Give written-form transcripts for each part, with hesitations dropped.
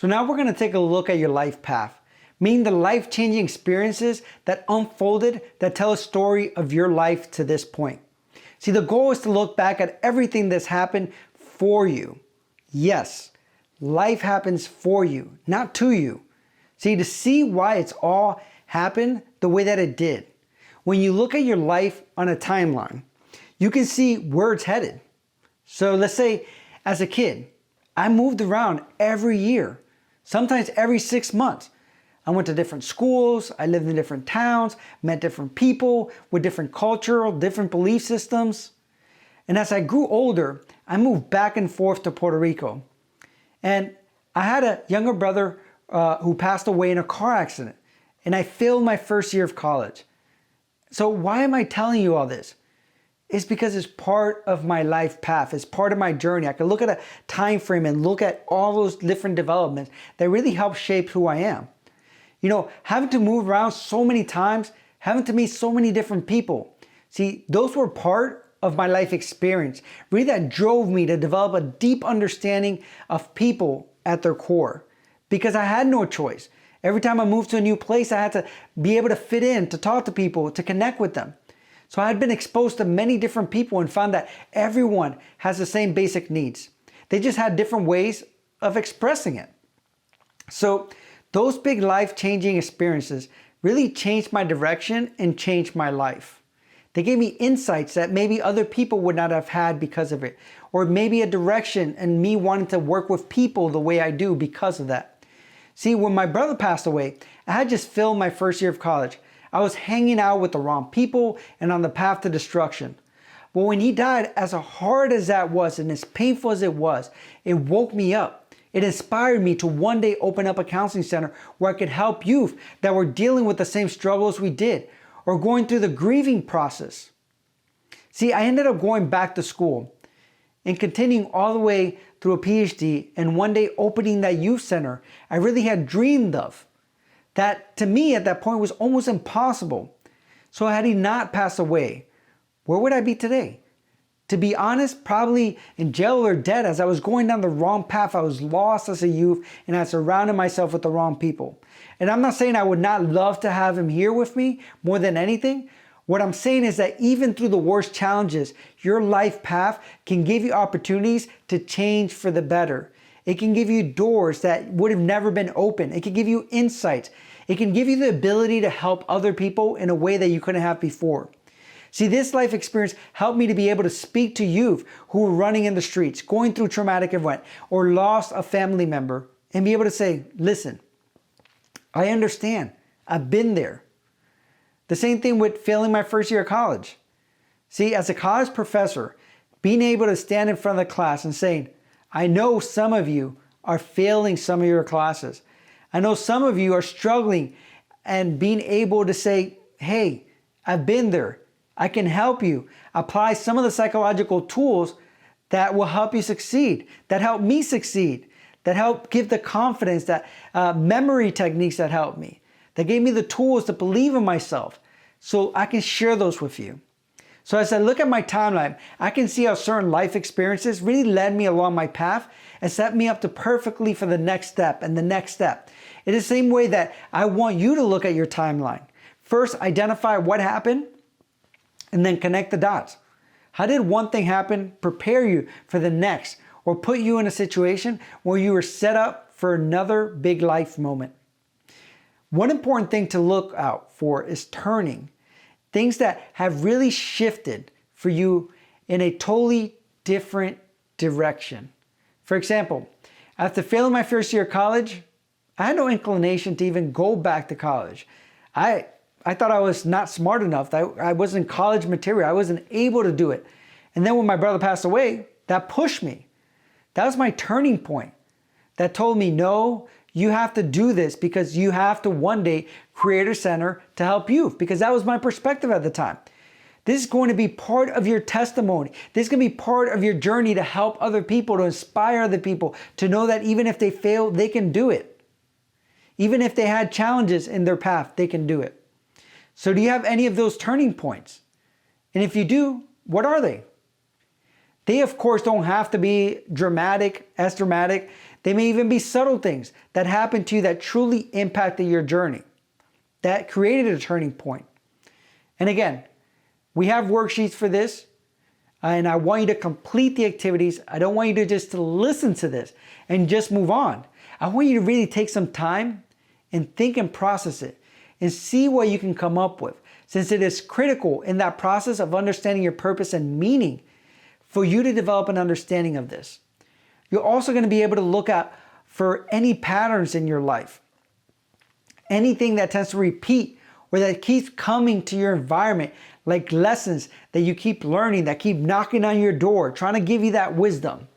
So now we're going to take a look at your life path, meaning the life-changing experiences that unfolded that tell a story of your life to this point. See, the goal is to look back at everything that's happened for you. Yes, life happens for you, not to you. See, to see why it's all happened the way that it did. When you look at your life on a timeline, you can see where it's headed. So let's say as a kid, I moved around every year, sometimes every 6 months. I went to different schools, I lived in different towns, met different people with different cultural, different belief systems. And as I grew older, I moved back and forth to Puerto Rico. And I had a younger brother who passed away in a car accident. And I failed my first year of college. So why am I telling you all this? It's because it's part of my life path. It's part of my journey. I can look at a time frame and look at all those different developments that really help shape who I am. You know, having to move around so many times, having to meet so many different people. See, those were part of my life experience. Really that drove me to develop a deep understanding of people at their core. Because I had no choice. Every time I moved to a new place, I had to be able to fit in, to talk to people, to connect with them. So I had been exposed to many different people and found that everyone has the same basic needs. They just had different ways of expressing it. So those big life-changing experiences really changed my direction and changed my life. They gave me insights that maybe other people would not have had because of it, or maybe a direction and me wanting to work with people the way I do because of that. See, when my brother passed away, I had just failed my first year of college. I was hanging out with the wrong people and on the path to destruction. But when he died, as hard as that was and as painful as it was, it woke me up. It inspired me to one day open up a counseling center where I could help youth that were dealing with the same struggles we did or going through the grieving process. See, I ended up going back to school and continuing all the way through a PhD and one day opening that youth center I really had dreamed of. That to me at that point was almost impossible. So had he not passed away, where would I be today? To be honest, probably in jail or dead as I was going down the wrong path. I was lost as a youth and I surrounded myself with the wrong people. And I'm not saying I would not love to have him here with me more than anything. What I'm saying is that even through the worst challenges, your life path can give you opportunities to change for the better. It can give you doors that would have never been open. It can give you insights. It can give you the ability to help other people in a way that you couldn't have before. See, this life experience helped me to be able to speak to youth who were running in the streets, going through a traumatic event, or lost a family member, and be able to say, listen, I understand. I've been there. The same thing with failing my first year of college. See, as a college professor, being able to stand in front of the class and saying, I know some of you are failing some of your classes. I know some of you are struggling, and being able to say, hey, I've been there. I can help you. Apply some of the psychological tools that will help you succeed, that help me succeed, that help give the confidence, that memory techniques that help me, that gave me the tools to believe in myself so I can share those with you. So as I look at my timeline, I can see how certain life experiences really led me along my path and set me up to perfectly for the next step and the next step. In the same way that I want you to look at your timeline. First, identify what happened and then connect the dots. How did one thing happen prepare you for the next or put you in a situation where you were set up for another big life moment? One important thing to look out for is turning. Things that have really shifted for you in a totally different direction. For example, after failing my first year of college, I had no inclination to even go back to college. I thought I was not smart enough. I wasn't college material. I wasn't able to do it. And then when my brother passed away, that pushed me. That was my turning point. That told me, no, you have to do this because you have to one day create a center to help youth, because that was my perspective at the time. This is going to be part of your testimony. This is going to be part of your journey to help other people, to inspire other people, to know that even if they fail, they can do it. Even if they had challenges in their path, they can do it. So do you have any of those turning points? And if you do, what are they? They, of course, don't have to be as dramatic. They may even be subtle things that happened to you that truly impacted your journey, that created a turning point. And again, we have worksheets for this, and I want you to complete the activities. I don't want you to just listen to this and just move on. I want you to really take some time and think and process it and see what you can come up with, since it is critical in that process of understanding your purpose and meaning for you to develop an understanding of this. You're also going to be able to look at for any patterns in your life, anything that tends to repeat or that keeps coming to your environment, like lessons that you keep learning, that keep knocking on your door, trying to give you that wisdom.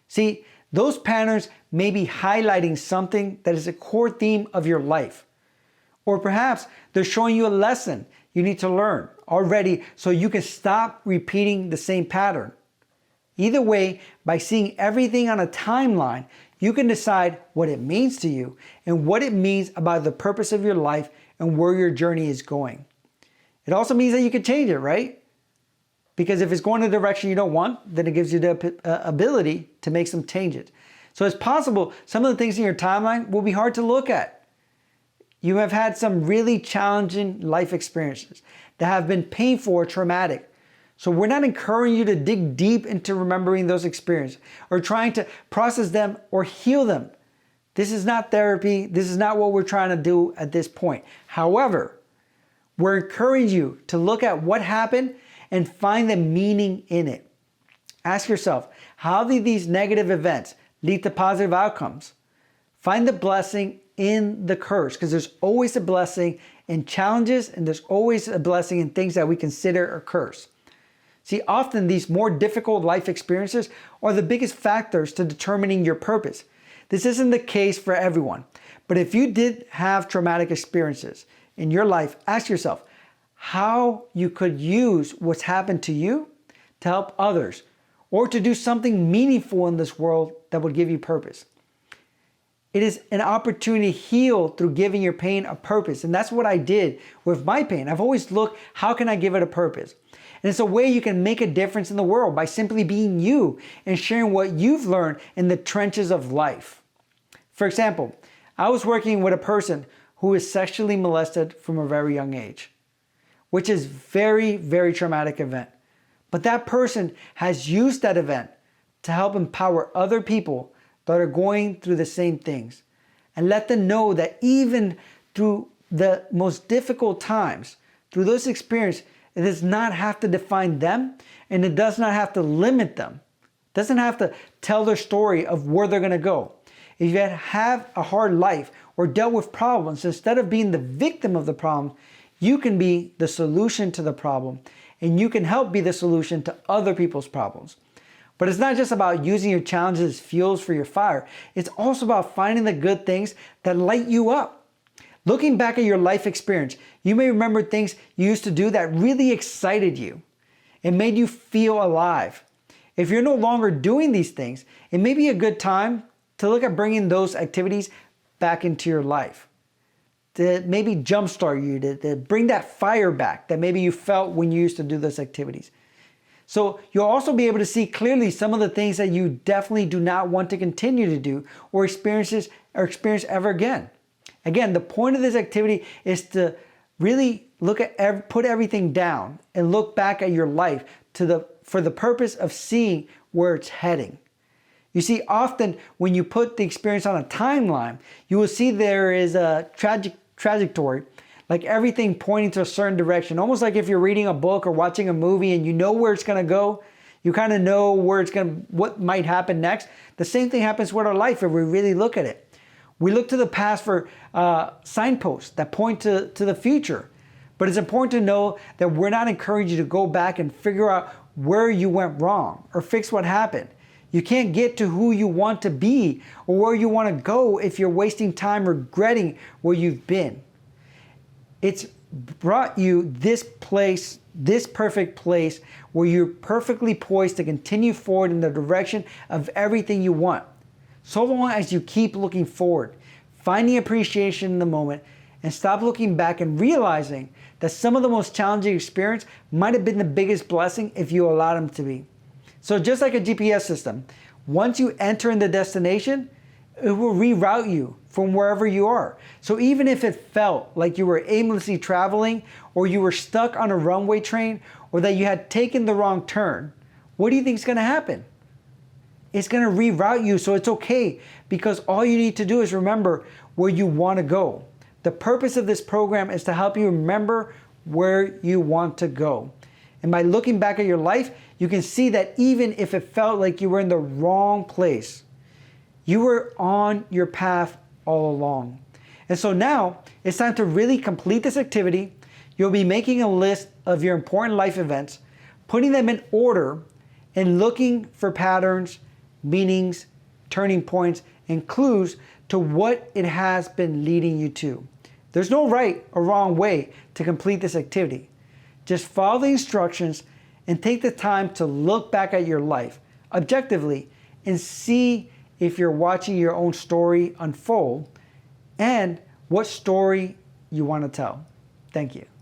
See, those patterns may be highlighting something that is a core theme of your life. Or perhaps they're showing you a lesson you need to learn already so you can stop repeating the same pattern. Either way, by seeing everything on a timeline, you can decide what it means to you and what it means about the purpose of your life and where your journey is going. It also means that you can change it, right? Because if it's going in a direction you don't want, then it gives you the ability to make some changes. So it's possible some of the things in your timeline will be hard to look at. You have had some really challenging life experiences that have been painful or traumatic. So we're not encouraging you to dig deep into remembering those experiences or trying to process them or heal them. This is not therapy. This is not what we're trying to do at this point. However, we're encouraging you to look at what happened and find the meaning in it. Ask yourself, how did these negative events lead to positive outcomes? Find the blessing in the curse, because there's always a blessing in challenges and there's always a blessing in things that we consider a curse. See, often these more difficult life experiences are the biggest factors to determining your purpose. This isn't the case for everyone, but if you did have traumatic experiences in your life, ask yourself how you could use what's happened to you to help others or to do something meaningful in this world that would give you purpose. It is an opportunity to heal through giving your pain a purpose. And that's what I did with my pain. I've always looked, how can I give it a purpose? And it's a way you can make a difference in the world by simply being you and sharing what you've learned in the trenches of life. For example, I was working with a person who was sexually molested from a very young age, which is very, very traumatic event. But that person has used that event to help empower other people that are going through the same things and let them know that even through the most difficult times, through those experiences, it does not have to define them and it does not have to limit them. It doesn't have to tell their story of where they're going to go. If you have a hard life or dealt with problems, instead of being the victim of the problem, you can be the solution to the problem and you can help be the solution to other people's problems. But it's not just about using your challenges as fuels for your fire. It's also about finding the good things that light you up. Looking back at your life experience, you may remember things you used to do that really excited you and made you feel alive. If you're no longer doing these things, it may be a good time to look at bringing those activities back into your life. To maybe jumpstart you, to bring that fire back that maybe you felt when you used to do those activities. So you'll also be able to see clearly some of the things that you definitely do not want to continue to do or experience ever again. Again, the point of this activity is to really put everything down and look back at your life for the purpose of seeing where it's heading. You see, often when you put the experience on a timeline, you will see there is a trajectory, like everything pointing to a certain direction. Almost like if you're reading a book or watching a movie and you know where it's going to go, you kind of know what might happen next. The same thing happens with our life if we really look at it. We look to the past for signposts that point to the future. But it's important to know that we're not encouraging you to go back and figure out where you went wrong or fix what happened. You can't get to who you want to be or where you want to go if you're wasting time regretting where you've been. It's brought you this place, this perfect place where you're perfectly poised to continue forward in the direction of everything you want. So long as you keep looking forward, finding appreciation in the moment, and stop looking back and realizing that some of the most challenging experience might have been the biggest blessing if you allowed them to be. So just like a GPS system, once you enter in the destination, it will reroute you from wherever you are. So even if it felt like you were aimlessly traveling, or you were stuck on a runway train, or that you had taken the wrong turn, what do you think is going to happen? It's going to reroute you, so it's okay, because all you need to do is remember where you want to go. The purpose of this program is to help you remember where you want to go. And by looking back at your life, you can see that even if it felt like you were in the wrong place, you were on your path all along. And so now it's time to really complete this activity. You'll be making a list of your important life events, putting them in order, and looking for patterns, meanings, turning points, and clues to what it has been leading you to. There's no right or wrong way to complete this activity. Just follow the instructions and take the time to look back at your life objectively and see if you're watching your own story unfold and what story you want to tell. Thank you.